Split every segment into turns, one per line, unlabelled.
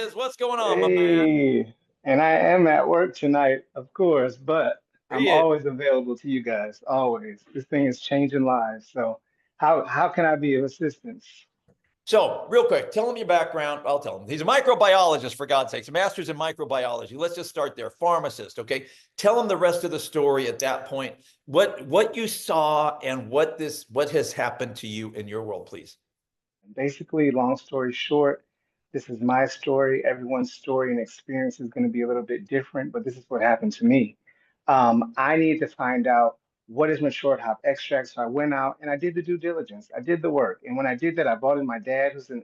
is. What's going on, my man?
Hey, and I am at work tonight, of course, but I'm
Read.
always available to you guys, always. This thing is changing lives. So how can I be of assistance?
So, real quick, tell him your background. I'll tell him. He's a microbiologist, for God's sakes, a master's in microbiology. Let's just start there. Pharmacist, okay? Tell him the rest of the story at that point. What you saw and what has happened to you in your world, please.
Basically, long story short, this is my story. Everyone's story and experience is going to be a little bit different, but this is what happened to me. I needed to find out what is matured hop extract. So I went out and I did the due diligence. I did the work. And when I did that, I brought in my dad, who's an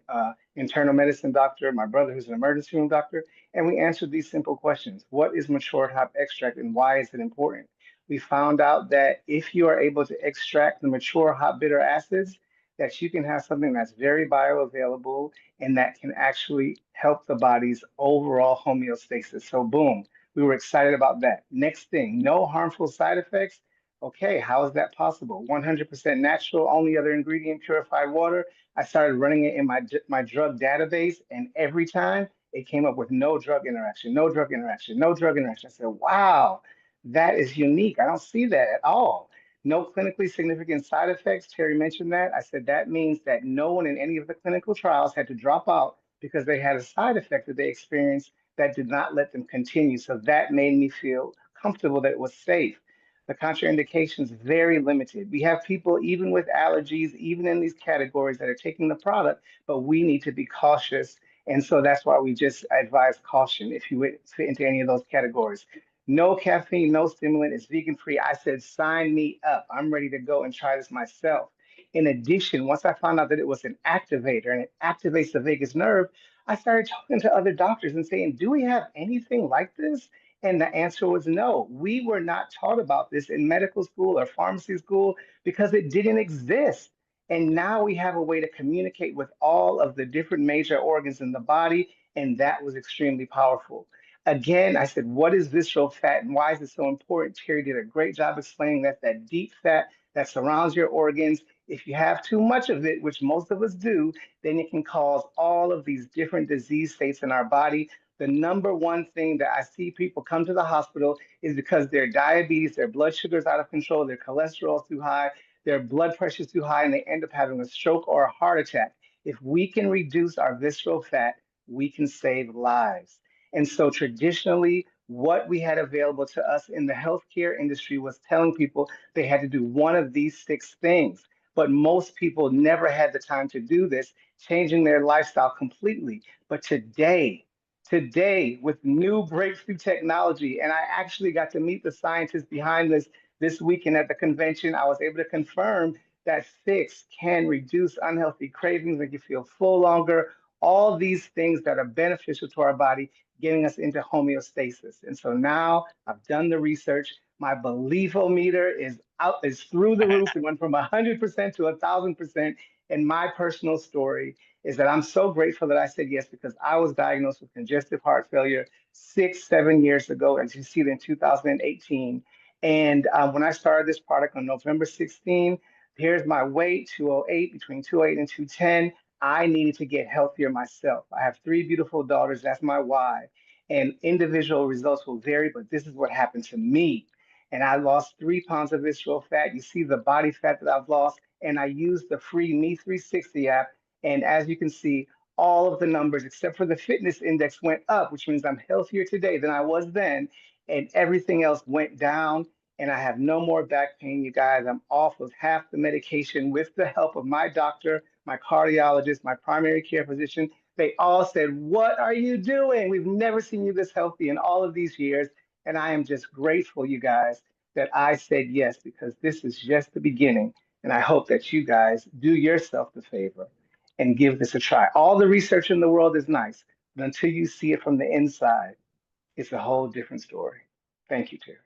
internal medicine doctor, my brother, who's an emergency room doctor, and we answered these simple questions. What is matured hop extract and why is it important? We found out that if you are able to extract the mature hop bitter acids, that you can have something that's very bioavailable and that can actually help the body's overall homeostasis. So, boom, we were excited about that. Next thing, no harmful side effects. Okay, how is that possible? 100% natural, only other ingredient, purified water. I started running it in my drug database, and every time it came up with no drug interaction, no drug interaction, no drug interaction. I said, wow, that is unique. I don't see that at all. No clinically significant side effects. Terry mentioned that. I said that means that no one in any of the clinical trials had to drop out because they had a side effect that they experienced that did not let them continue. So that made me feel comfortable that it was safe. The contraindications very limited. We have people even with allergies, even in these categories that are taking the product, but we need to be cautious. And so that's why we just advise caution if you would fit into any of those categories. No caffeine, no stimulant, it's vegan free. I said, sign me up. I'm ready to go and try this myself. In addition, once I found out that it was an activator and it activates the vagus nerve, I started talking to other doctors and saying, do we have anything like this? And the answer was no. We were not taught about this in medical school or pharmacy school because it didn't exist. And now we have a way to communicate with all of the different major organs in the body, and that was extremely powerful. Again, I said, what is visceral fat and why is it so important? Terry did a great job explaining that deep fat that surrounds your organs. If you have too much of it, which most of us do, then it can cause all of these different disease states in our body. The number one thing that I see people come to the hospital is because their diabetes, their blood sugar's out of control, their cholesterol's too high, their blood pressure's too high, and they end up having a stroke or a heart attack. If we can reduce our visceral fat, we can save lives. And so traditionally, what we had available to us in the healthcare industry was telling people they had to do one of these six things. But most people never had the time to do this, changing their lifestyle completely. But today, with new breakthrough technology, and I actually got to meet the scientists behind this weekend at the convention, I was able to confirm that pHix can reduce unhealthy cravings, make you feel full longer, all these things that are beneficial to our body, getting us into homeostasis. And so now I've done the research. My believometer is through the roof. It went from 100% to 1,000%. And my personal story is that I'm so grateful that I said yes because I was diagnosed with congestive heart failure 6, 7 years ago, as you see it in 2018. And when I started this product on November 16, here's my weight, 208, between 208 and 210. I needed to get healthier myself. I have three beautiful daughters. That's my why. And individual results will vary, but this is what happened to me. And I lost 3 pounds of visceral fat. You see the body fat that I've lost. And I used the free Me 360 app. And as you can see, all of the numbers, except for the fitness index, went up, which means I'm healthier today than I was then. And everything else went down. And I have no more back pain, you guys. I'm off of half the medication with the help of my doctor, my cardiologist, my primary care physician. They all said, what are you doing? We've never seen you this healthy in all of these years. And I am just grateful, you guys, that I said yes, because this is just the beginning. And I hope that you guys do yourself the favor and give this a try. All the research in the world is nice, but until you see it from the inside, it's a whole different story. Thank you, Terry.